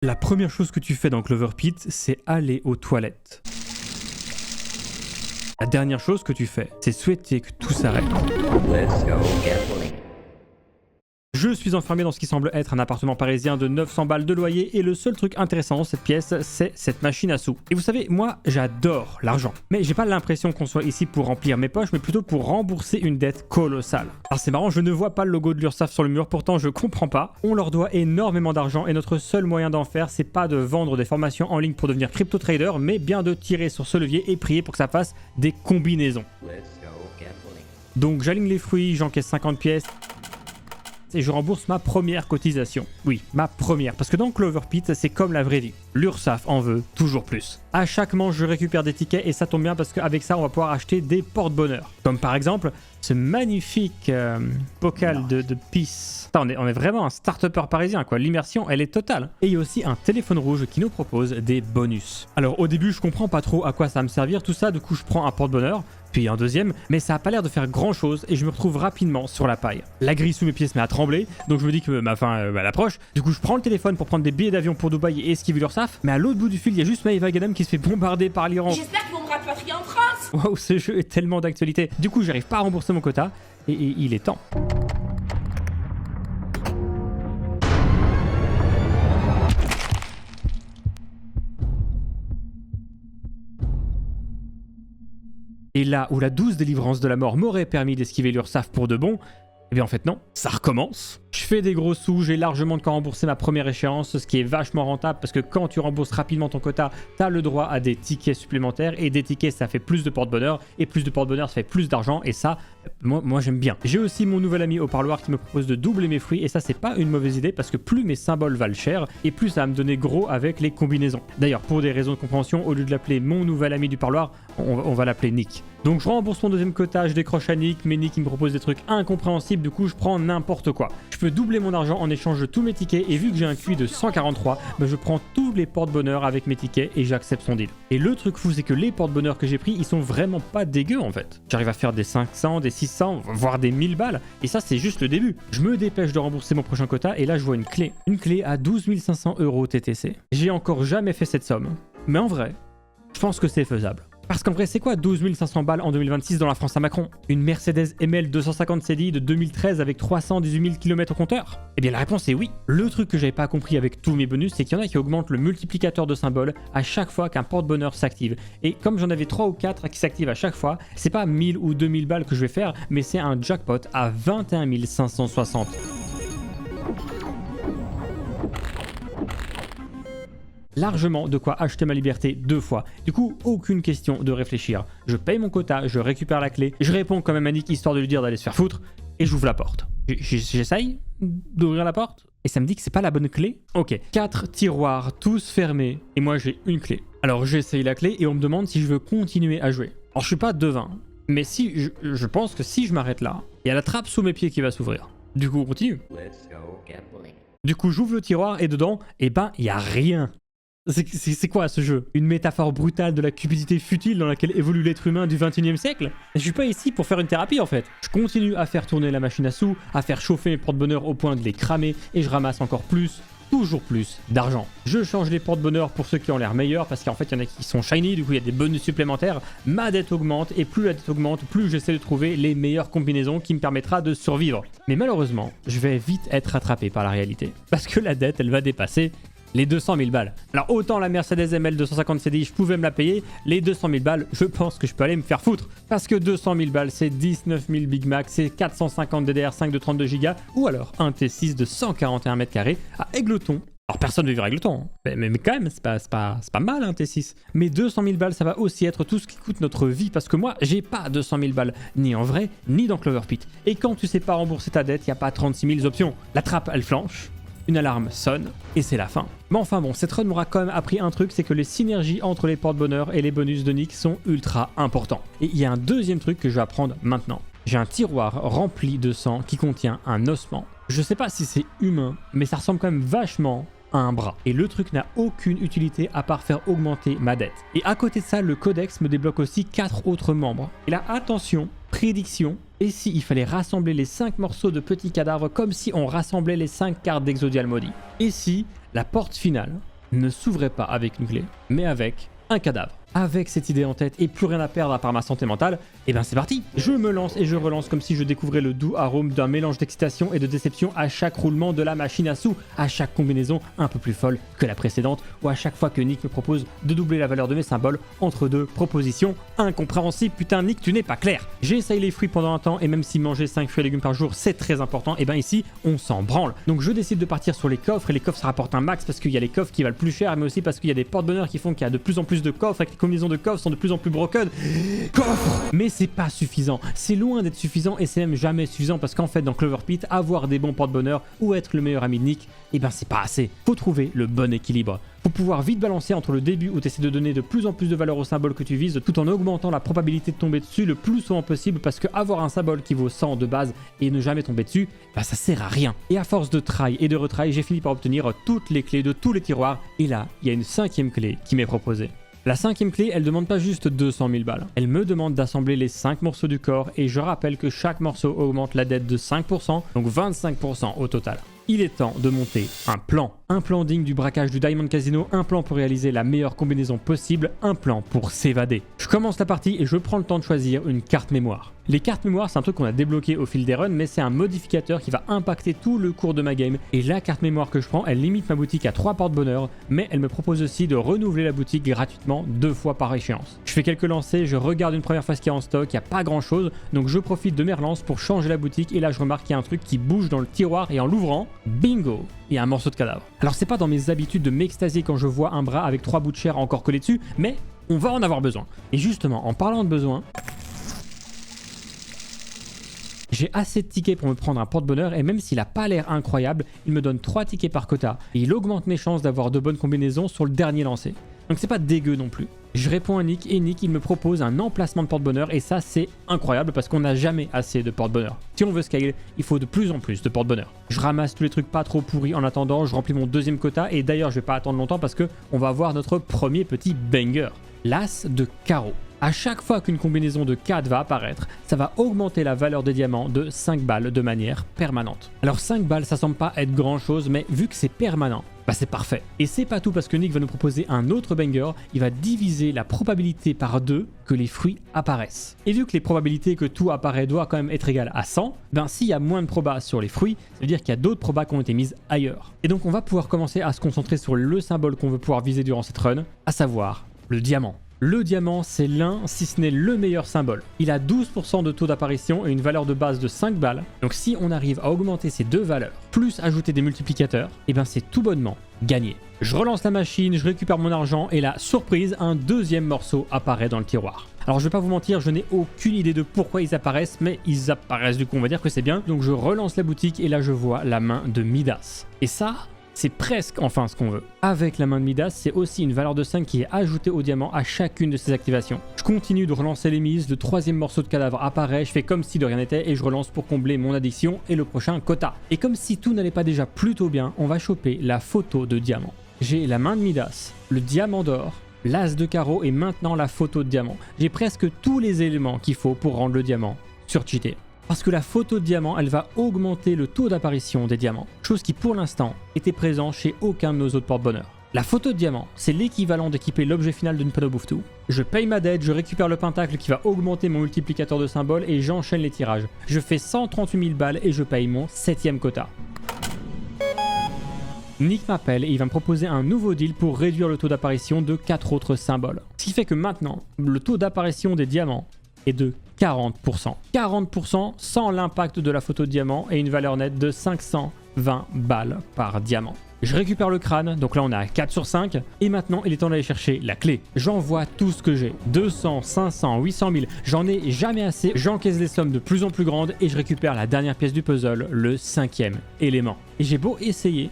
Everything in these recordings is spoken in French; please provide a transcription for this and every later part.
La première chose que tu fais dans Clover Pit, c'est aller aux toilettes. La dernière chose que tu fais, c'est souhaiter que tout s'arrête. Let's go gambling. Je suis enfermé dans ce qui semble être un appartement parisien de 900 balles de loyer et le seul truc intéressant dans cette pièce, c'est cette machine à sous. Et vous savez, moi, j'adore l'argent. Mais j'ai pas l'impression qu'on soit ici pour remplir mes poches, mais plutôt pour rembourser une dette colossale. Alors c'est marrant, je ne vois pas le logo de l'URSSAF sur le mur, pourtant je comprends pas. On leur doit énormément d'argent et notre seul moyen d'en faire, c'est pas de vendre des formations en ligne pour devenir crypto-trader, mais bien de tirer sur ce levier et prier pour que ça fasse des combinaisons. Let's go gambling. Donc j'aligne les fruits, j'encaisse 50 pièces. Et je rembourse ma première cotisation. Oui, ma première, parce que dans Clover Pit, c'est comme la vraie vie. L'URSSAF en veut toujours plus. À chaque manche, je récupère des tickets et ça tombe bien parce qu'avec ça, on va pouvoir acheter des porte-bonheur. Comme par exemple, ce magnifique bocal de peace. On est vraiment un start-upper parisien, quoi. L'immersion, elle est totale. Et il y a aussi un téléphone rouge qui nous propose des bonus. Alors au début, je comprends pas trop à quoi ça va me servir tout ça, du coup, je prends un porte-bonheur. Puis un deuxième, mais ça a pas l'air de faire grand chose et je me retrouve rapidement sur la paille. La grille sous mes pieds se met à trembler, donc je me dis que ma fin elle approche. Du coup, je prends le téléphone pour prendre des billets d'avion pour Dubaï et esquiver l'URSSAF, mais à l'autre bout du fil, il y a juste Maëva Gadam qui se fait bombarder par l'Iran. J'espère qu'ils vont me rapatrier en France. Waouh, ce jeu est tellement d'actualité. Du coup, j'arrive pas à rembourser mon quota et il est temps. Et là où la douce délivrance de la mort m'aurait permis d'esquiver l'URSSAF pour de bon, eh bien en fait non, ça recommence. Je fais des gros sous, j'ai largement de quoi rembourser ma première échéance, ce qui est vachement rentable parce que quand tu rembourses rapidement ton quota, t'as le droit à des tickets supplémentaires et des tickets ça fait plus de porte-bonheur et plus de porte-bonheur ça fait plus d'argent et ça, moi j'aime bien. J'ai aussi mon nouvel ami au parloir qui me propose de doubler mes fruits et ça c'est pas une mauvaise idée parce que plus mes symboles valent cher et plus ça va me donner gros avec les combinaisons. D'ailleurs pour des raisons de compréhension, au lieu de l'appeler mon nouvel ami du parloir, on va l'appeler Nick. Donc je rembourse mon deuxième quota, je décroche à Nick, mais Nick il me propose des trucs incompréhensibles, du coup je prends n'importe quoi. Je peux doubler mon argent en échange de tous mes tickets et vu que j'ai un QI de 143, je prends tous les porte-bonheur avec mes tickets et j'accepte son deal. Et le truc fou c'est que les porte-bonheur que j'ai pris, ils sont vraiment pas dégueux en fait. J'arrive à faire des 500, des 600, voire des 1000 balles et ça c'est juste le début. Je me dépêche de rembourser mon prochain quota et là je vois une clé. Une clé à 12 500 € TTC. J'ai encore jamais fait cette somme, mais en vrai, je pense que c'est faisable. Parce qu'en vrai, c'est quoi 12 500 balles en 2026 dans la France à Macron? Une Mercedes ML 250 CDI de 2013 avec 318 000 km au compteur? Eh bien la réponse est oui. Le truc que j'avais pas compris avec tous mes bonus, c'est qu'il y en a qui augmentent le multiplicateur de symboles à chaque fois qu'un porte-bonheur s'active. Et comme j'en avais 3 ou 4 qui s'activent à chaque fois, c'est pas 1000 ou 2000 balles que je vais faire, mais c'est un jackpot à 21 560. Largement de quoi acheter ma liberté 2 fois. Du coup, aucune question de réfléchir. Je paye mon quota, je récupère la clé, je réponds quand même à Nick histoire de lui dire d'aller se faire foutre, et j'ouvre la porte. J'essaye d'ouvrir la porte, et ça me dit que c'est pas la bonne clé. Ok, 4 tiroirs, tous fermés, et moi j'ai une clé. Alors j'essaye la clé, et on me demande si je veux continuer à jouer. Alors je suis pas devin, mais si je pense que si je m'arrête là, il y a la trappe sous mes pieds qui va s'ouvrir. Du coup, on continue. Let's go gambling. Du coup, j'ouvre le tiroir, et dedans, eh ben, il y a rien. C'est quoi ce jeu? Une métaphore brutale de la cupidité futile dans laquelle évolue l'être humain du 21e siècle? Je suis pas ici pour faire une thérapie en fait. Je continue à faire tourner la machine à sous, à faire chauffer mes porte-bonheur au point de les cramer et je ramasse encore plus, toujours plus d'argent. Je change les porte-bonheur pour ceux qui ont l'air meilleurs parce qu'en fait il y en a qui sont shiny, du coup il y a des bonus supplémentaires. Ma dette augmente et plus la dette augmente, plus j'essaie de trouver les meilleures combinaisons qui me permettra de survivre. Mais malheureusement, je vais vite être rattrapé par la réalité. Parce que la dette elle va dépasser les 200 000 balles. Alors autant la Mercedes ML 250 CDI, je pouvais me la payer, les 200 000 balles, je pense que je peux aller me faire foutre. Parce que 200 000 balles, c'est 19 000 Big Mac, c'est 450 DDR5 de 32 Go, ou alors un T6 de 141 m² à Égletons. Alors personne ne veut vivre à Égletons, hein. mais quand même, c'est pas mal un T6. Mais 200 000 balles, ça va aussi être tout ce qui coûte notre vie, parce que moi, j'ai pas 200 000 balles, ni en vrai, ni dans Clover Pit. Et quand tu sais pas rembourser ta dette, il n'y a pas 36 000 options. La trappe, elle flanche. Une alarme sonne et c'est la fin. Mais enfin bon, cette run m'aura quand même appris un truc, c'est que les synergies entre les porte-bonheur et les bonus de Nick sont ultra importants. Et il y a un deuxième truc que je vais apprendre maintenant. J'ai un tiroir rempli de sang qui contient un ossement. Je sais pas si c'est humain, mais ça ressemble quand même vachement à un bras. Et le truc n'a aucune utilité à part faire augmenter ma dette. Et à côté de ça, le codex me débloque aussi 4 autres membres. Et là, attention, prédiction. Et si il fallait rassembler les 5 morceaux de petits cadavres comme si on rassemblait les 5 cartes d'Exodial Maudit? Et si la porte finale ne s'ouvrait pas avec une clé, mais avec un cadavre. Avec cette idée en tête et plus rien à perdre à part ma santé mentale, et ben c'est parti. Je me lance et je relance comme si je découvrais le doux arôme d'un mélange d'excitation et de déception à chaque roulement de la machine à sous, à chaque combinaison un peu plus folle que la précédente, ou à chaque fois que Nick me propose de doubler la valeur de mes symboles entre deux propositions incompréhensibles. Putain Nick, tu n'es pas clair. J'essaye les fruits pendant un temps et même si manger 5 fruits et légumes par jour c'est très important, et ben ici on s'en branle. Donc je décide de partir sur les coffres et les coffres ça rapporte un max parce qu'il y a les coffres qui valent plus cher, mais aussi parce qu'il y a des porte-bonheur qui font qu'il y a de plus en plus de coffres et que les combinaisons de coffres sont de plus en plus broken. Coffre. Mais c'est pas suffisant, c'est loin d'être suffisant et c'est même jamais suffisant parce qu'en fait dans Clover Pit, avoir des bons porte-bonheur ou être le meilleur ami de Nick, et ben c'est pas assez. Faut trouver le bon équilibre. Faut pouvoir vite balancer entre le début où tu essaies de donner de plus en plus de valeur au symbole que tu vises tout en augmentant la probabilité de tomber dessus le plus souvent possible parce que avoir un symbole qui vaut 100 de base et ne jamais tomber dessus, bah ça sert à rien. Et à force de try et de retry, j'ai fini par obtenir toutes les clés de tous les tiroirs et là, il y a une 5e clé qui m'est proposée. La 5e clé, elle demande pas juste 200 000 balles. Elle me demande d'assembler les 5 morceaux du corps et je rappelle que chaque morceau augmente la dette de 5%, donc 25% au total. Il est temps de monter un plan digne du braquage du Diamond Casino, un plan pour réaliser la meilleure combinaison possible, un plan pour s'évader. Je commence la partie et je prends le temps de choisir une carte mémoire. Les cartes mémoire, c'est un truc qu'on a débloqué au fil des runs, mais c'est un modificateur qui va impacter tout le cours de ma game. Et la carte mémoire que je prends, elle limite ma boutique à 3 porte-bonheur, mais elle me propose aussi de renouveler la boutique gratuitement 2 fois par échéance. Je fais quelques lancers, je regarde une première fois ce qu'il y a en stock, il n'y a pas grand chose, donc je profite de mes relances pour changer la boutique et là je remarque qu'il y a un truc qui bouge dans le tiroir et en l'ouvrant, bingo, il y a un morceau de cadavre. Alors c'est pas dans mes habitudes de m'extasier quand je vois un bras avec 3 bouts de chair encore collés dessus, mais on va en avoir besoin. Et justement, en parlant de besoin, j'ai assez de tickets pour me prendre un porte-bonheur et même s'il a pas l'air incroyable, il me donne 3 tickets par quota et il augmente mes chances d'avoir de bonnes combinaisons sur le dernier lancé. Donc c'est pas dégueu non plus. Je réponds à Nick et Nick il me propose un emplacement de porte-bonheur et ça c'est incroyable parce qu'on n'a jamais assez de porte-bonheur. Si on veut scale, il faut de plus en plus de porte-bonheur. Je ramasse tous les trucs pas trop pourris en attendant, je remplis mon 2e quota et d'ailleurs je vais pas attendre longtemps parce que on va avoir notre premier petit banger. L'as de carreau. À chaque fois qu'une combinaison de 4 va apparaître, ça va augmenter la valeur des diamants de 5 balles de manière permanente. Alors 5 balles ça semble pas être grand chose mais vu que c'est permanent, bah c'est parfait. Et c'est pas tout parce que Nick va nous proposer un autre banger, il va diviser la probabilité par 2 que les fruits apparaissent. Et vu que les probabilités que tout apparaît doit quand même être égales à 100, ben s'il y a moins de probas sur les fruits, ça veut dire qu'il y a d'autres probas qui ont été mises ailleurs. Et donc on va pouvoir commencer à se concentrer sur le symbole qu'on veut pouvoir viser durant cette run, à savoir le diamant. Le diamant, c'est l'un, si ce n'est le meilleur symbole. Il a 12% de taux d'apparition et une valeur de base de 5 balles. Donc si on arrive à augmenter ces deux valeurs, plus ajouter des multiplicateurs, et ben c'est tout bonnement gagné. Je relance la machine, je récupère mon argent et là, surprise, un 2e morceau apparaît dans le tiroir. Alors je vais pas vous mentir, je n'ai aucune idée de pourquoi ils apparaissent, mais ils apparaissent du coup, on va dire que c'est bien. Donc je relance la boutique et là je vois la main de Midas. Et ça, c'est presque enfin ce qu'on veut. Avec la main de Midas, c'est aussi une valeur de 5 qui est ajoutée au diamant à chacune de ses activations. Je continue de relancer les mises, le 3e morceau de cadavre apparaît, je fais comme si de rien n'était et je relance pour combler mon addiction et le prochain quota. Et comme si tout n'allait pas déjà plutôt bien, on va choper la photo de diamant. J'ai la main de Midas, le diamant d'or, l'as de carreau et maintenant la photo de diamant. J'ai presque tous les éléments qu'il faut pour rendre le diamant surcheaté. Parce que la photo de diamant, elle va augmenter le taux d'apparition des diamants, chose qui pour l'instant était présent chez aucun de nos autres porte-bonheur. La photo de diamant, c'est l'équivalent d'équiper l'objet final d'une panneau bouffe-tout. Je paye ma dette, je récupère le pentacle qui va augmenter mon multiplicateur de symboles et j'enchaîne les tirages. Je fais 138 000 balles et je paye mon 7e quota. Nick m'appelle et il va me proposer un nouveau deal pour réduire le taux d'apparition de 4 autres symboles. Ce qui fait que maintenant, le taux d'apparition des diamants est de 40%. 40% sans l'impact de la photo de diamant et une valeur nette de 520 balles par diamant. Je récupère le crâne, donc là on est à 4 sur 5, et maintenant il est temps d'aller chercher la clé. J'envoie tout ce que j'ai, 200, 500, 800 000, j'en ai jamais assez, j'encaisse des sommes de plus en plus grandes et je récupère la dernière pièce du puzzle, le 5e élément. Et j'ai beau essayer,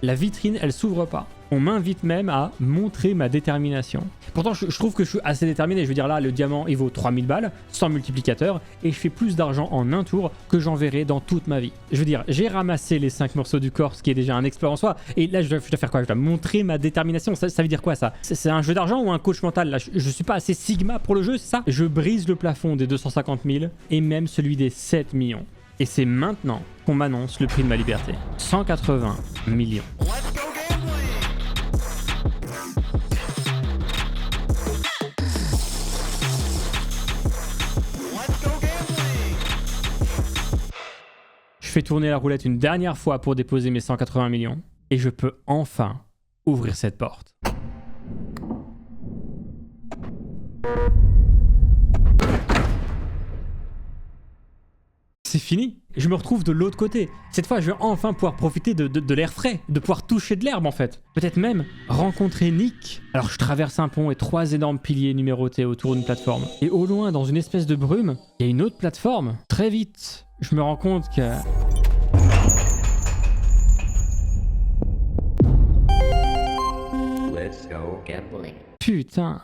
la vitrine elle s'ouvre pas. On m'invite même à montrer ma détermination. Pourtant, je trouve que je suis assez déterminé. Je veux dire, là, le diamant, il vaut 3000 balles, sans multiplicateur, et je fais plus d'argent en un tour que j'en verrai dans toute ma vie. Je veux dire, j'ai ramassé les 5 morceaux du corps, ce qui est déjà un exploit en soi, et là, je dois faire quoi? Je dois montrer ma détermination. Ça veut dire quoi, ça? C'est un jeu d'argent ou un coach mental? Là, je suis pas assez Sigma pour le jeu, c'est ça? Je brise le plafond des 250 000, et même celui des 7 millions. Et c'est maintenant qu'on m'annonce le prix de ma liberté. 180 millions. fais tourner la roulette une dernière fois pour déposer mes 180 millions. Et je peux enfin ouvrir cette porte. C'est fini. Je me retrouve de l'autre côté. Cette fois, je vais enfin pouvoir profiter de l'air frais, de pouvoir toucher de l'herbe en fait. Peut-être même rencontrer Nick. Alors je traverse un pont et 3 énormes piliers numérotés autour d'une plateforme. Et au loin, dans une espèce de brume, il y a une autre plateforme. Très vite, je me rends compte que... Let's go gambling. Putain.